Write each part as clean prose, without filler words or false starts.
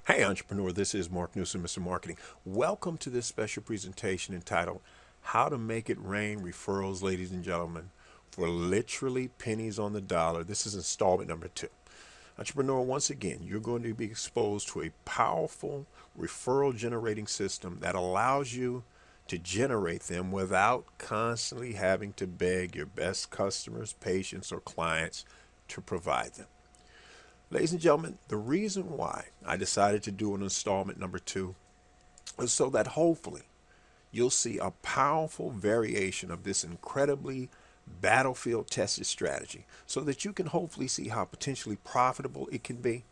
Hey entrepreneur, this is Mark Newsom, Mr. Marketing. Welcome to this special presentation entitled How to Make It Rain Referrals, ladies and gentlemen, for literally pennies on the dollar. This is installment number 2. Entrepreneur, once again, you're going to be exposed to a powerful referral generating system that allows you to generate them without constantly having to beg your best customers, patients, or clients to provide them. Ladies and gentlemen, the reason why I decided to do an installment number 2 is so that hopefully you'll see a powerful variation of this incredibly battlefield tested strategy so that you can hopefully see how potentially profitable it can be,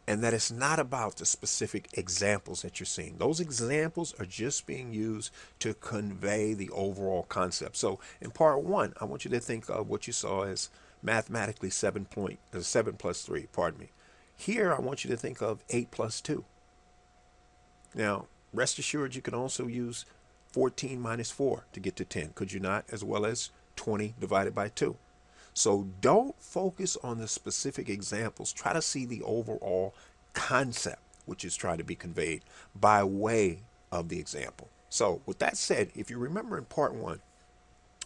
and that it's not about the specific examples that you're seeing. Those examples are just being used to convey the overall concept. So in part 1, I want you to think of what you saw as mathematically 7 plus 3, pardon me. Here, I want you to think of 8 plus 2. Now, rest assured, you can also use 14 minus 4 to get to 10, could you not? As well as 20 divided by 2. So don't focus on the specific examples. Try to see the overall concept, which is trying to be conveyed by way of the example. So with that said, if you remember in part 1,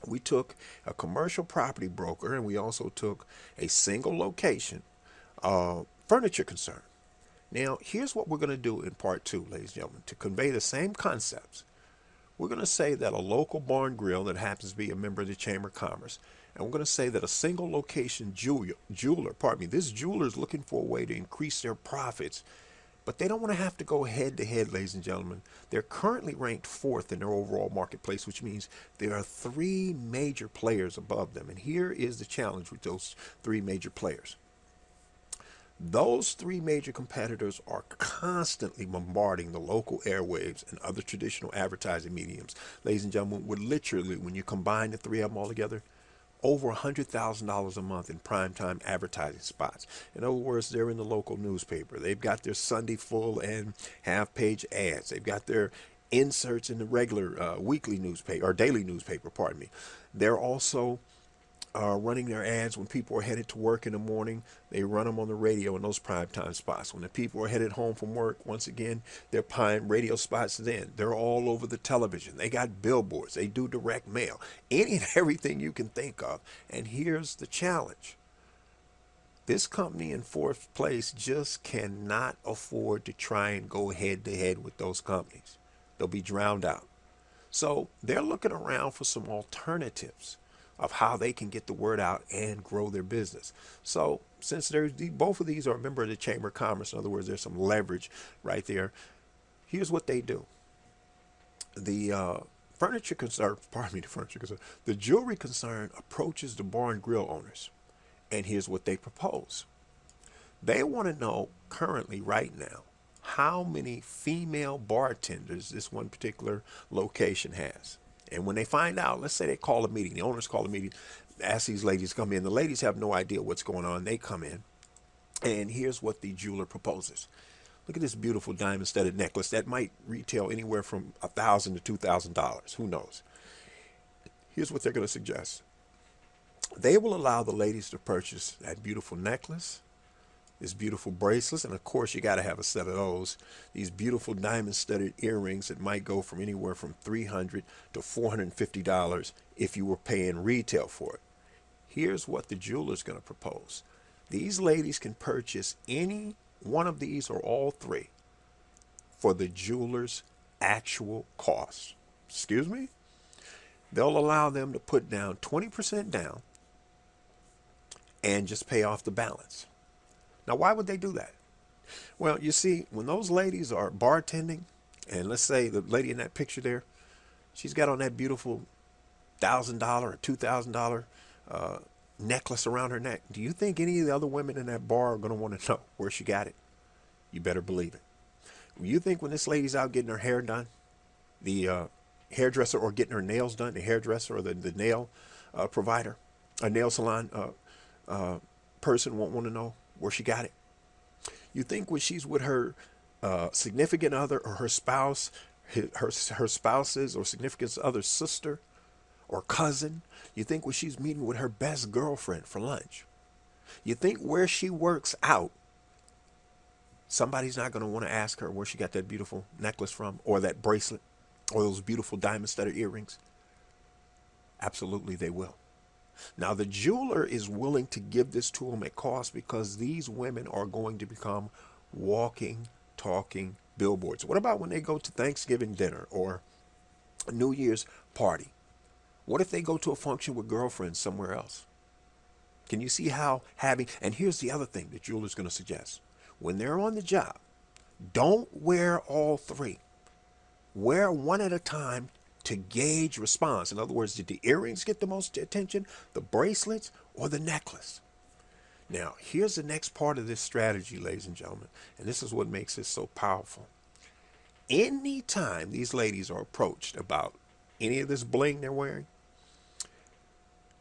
we took a commercial property broker and we also took a single location furniture concern. Now, here's what we're going to do in part 2, ladies and gentlemen, to convey the same concepts. We're going to say that a local barn grill that happens to be a member of the Chamber of Commerce, and we're going to say that a single location this jeweler is looking for a way to increase their profits, but they don't want to have to go head to head, ladies and gentlemen. They're currently ranked 4th in their overall marketplace, which means there are 3 major players above them. And here is the challenge with those 3 major players. Those 3 major competitors are constantly bombarding the local airwaves and other traditional advertising mediums. Ladies and gentlemen, we're literally, when you combine the 3 of them all together, over $100,000 a month in primetime advertising spots. In other words, they're in the local newspaper. They've got their Sunday full and half-page ads. They've got their inserts in the regular weekly newspaper, or daily newspaper, pardon me. They're also running their ads when people are headed to work in the morning. They run them on the radio in those prime time spots. When the people are headed home from work, once again, they're prime radio spots then. They're all over the television. They got billboards. They do direct mail. Any and everything you can think of. And here's the challenge. This company in 4th place just cannot afford to try and go head to head with those companies. They'll be drowned out. So they're looking around for some alternatives of how they can get the word out and grow their business. So since both of these are a member of the Chamber of Commerce, in other words, there's some leverage right there. Here's what they do. The furniture concern, pardon me, the furniture concern, the jewelry concern approaches the bar and grill owners. And here's what they propose. They want to know currently, right now, how many female bartenders this one particular location has. And when they find out, let's say they call a meeting, the owners call a meeting, ask these ladies to come in. The ladies have no idea what's going on. They come in, and here's what the jeweler proposes. Look at this beautiful diamond-studded necklace that might retail anywhere from $1,000 to $2,000. Who knows? Here's what they're going to suggest. They will allow the ladies to purchase that beautiful necklace, this beautiful bracelets, and of course you got to have a set of those. These beautiful diamond-studded earrings that might go from anywhere from $300 to $450 if you were paying retail for it. Here's what the jeweler's going to propose. These ladies can purchase any one of these or all 3 for the jeweler's actual cost. Excuse me? They'll allow them to put down 20% down and just pay off the balance. Now, why would they do that? Well, you see, when those ladies are bartending, and let's say the lady in that picture there, she's got on that beautiful $1,000 or $2,000 necklace around her neck. Do you think any of the other women in that bar are going to want to know where she got it? You better believe it. You think when this lady's out getting her hair done, the hairdresser, or getting her nails done, the hairdresser or the nail provider, a nail salon person won't want to know where she got it? You think when she's with her significant other or her spouse, her spouse's or significant other's sister or cousin, you think when she's meeting with her best girlfriend for lunch, you think where she works out Somebody's not going to want to ask her where she got that beautiful necklace from, or that bracelet, or those beautiful diamond-studded earrings. Absolutely, they will. Now, the jeweler is willing to give this to them at cost because these women are going to become walking, talking billboards. What about when they go to Thanksgiving dinner or a New Year's party? What if they go to a function with girlfriends somewhere else? Can you see how having, and here's the other thing the jeweler's going to suggest. When they're on the job, don't wear all three. Wear one at a time to gauge response. In other words, did the earrings get the most attention, the bracelets, or the necklace? Now, here's the next part of this strategy, ladies and gentlemen, and this is what makes it so powerful. Anytime these ladies are approached about any of this bling they're wearing,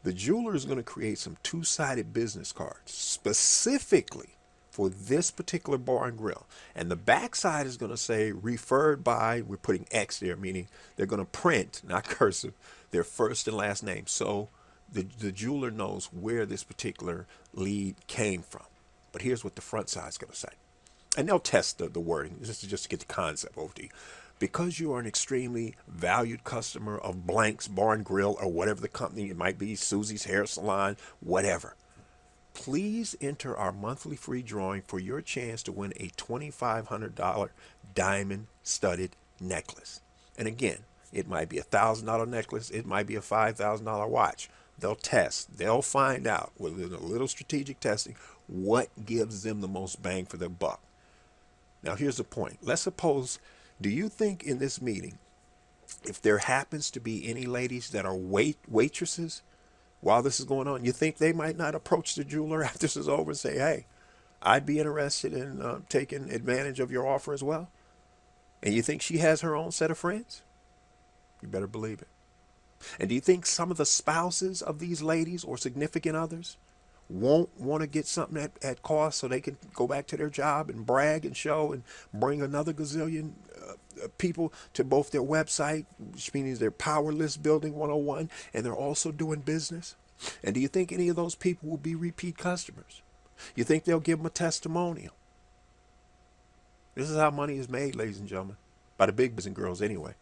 the jeweler is going to create some two-sided business cards specifically for this particular bar and grill. And the backside is going to say referred by, we're putting X there, meaning they're going to print, not cursive, their first and last name. So the jeweler knows where this particular lead came from. But here's what the front side is going to say. And they'll test the wording just to get the concept over to you. Because you are an extremely valued customer of Blank's Bar and Grill, or whatever the company it might be, Susie's Hair Salon, whatever, please enter our monthly free drawing for your chance to win a $2,500 diamond studded necklace. And again, it might be a $1,000 necklace. It might be a $5,000 watch. They'll test. They'll find out with a little strategic testing what gives them the most bang for their buck. Now, here's the point. Let's suppose, do you think in this meeting, if there happens to be any ladies that are waitresses while this is going on, you think they might not approach the jeweler after this is over and say, hey, I'd be interested in taking advantage of your offer as well? And you think she has her own set of friends? You better believe it. And do you think some of the spouses of these ladies or significant others won't want to get something at cost so they can go back to their job and brag and show and bring another gazillion people to both their website, which means they're Power List Building 101, and they're also doing business? And do you think any of those people will be repeat customers? You think they'll give them a testimonial? This is how money is made, ladies and gentlemen, by the big boys and girls anyway.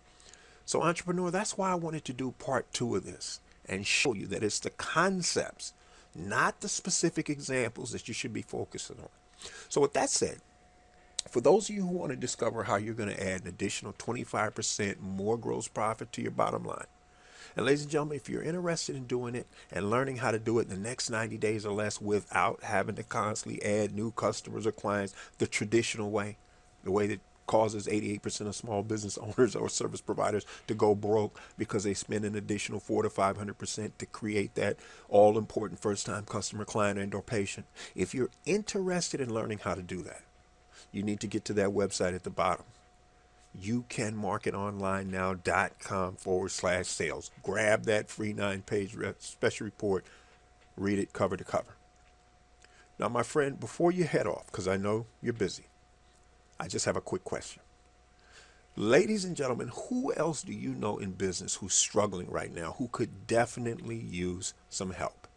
So entrepreneur, that's why I wanted to do part 2 of this and show you that it's the concepts, not the specific examples, that you should be focusing on. So with that said, for those of you who want to discover how you're going to add an additional 25% more gross profit to your bottom line, and ladies and gentlemen, if you're interested in doing it and learning how to do it in the next 90 days or less without having to constantly add new customers or clients the traditional way, the way that causes 88% of small business owners or service providers to go broke because they spend an additional 400 to 500% to create that all-important first-time customer, client, and or patient. If you're interested in learning how to do that, you need to get to that website at the bottom. youcanmarketonlinenow.com/sales. Grab that free 9-page special report. Read it cover to cover. Now, my friend, before you head off, because I know you're busy, I just have a quick question. Ladies and gentlemen, who else do you know in business who's struggling right now, who could definitely use some help?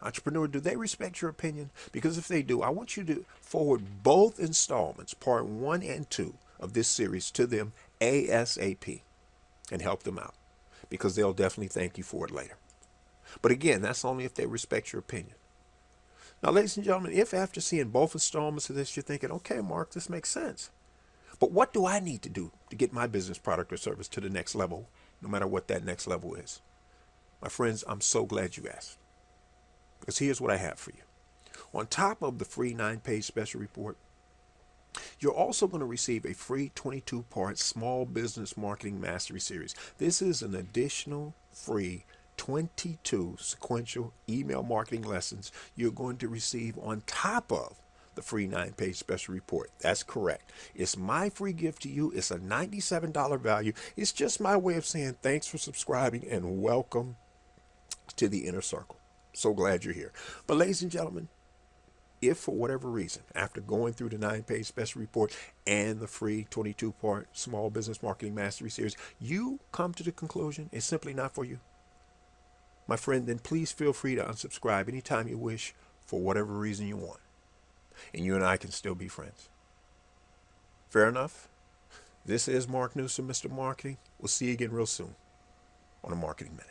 Entrepreneur, do they respect your opinion? Because if they do, I want you to forward both installments, part 1 and 2 of this series, to them ASAP and help them out, because they'll definitely thank you for it later. But again, that's only if they respect your opinion. Now, ladies and gentlemen, if after seeing both installments of this, you're thinking, okay, Mark, this makes sense, but what do I need to do to get my business, product, or service to the next level, no matter what that next level is? My friends, I'm so glad you asked, because here's what I have for you. On top of the free 9-page special report, you're also going to receive a free 22-part small business marketing mastery series. This is an additional free 22 sequential email marketing lessons you're going to receive on top of the free 9-page special report. That's correct. It's my free gift to you. It's a $97 value. It's just my way of saying thanks for subscribing and welcome to the inner circle. So glad you're here. But ladies and gentlemen, if for whatever reason, after going through the 9-page special report and the free 22-part small business marketing mastery series, you come to the conclusion it's simply not for you, my friend, then please feel free to unsubscribe anytime you wish for whatever reason you want. And you and I can still be friends. Fair enough? This is Mark Newsom, Mr. Marketing. We'll see you again real soon on a Marketing Minute.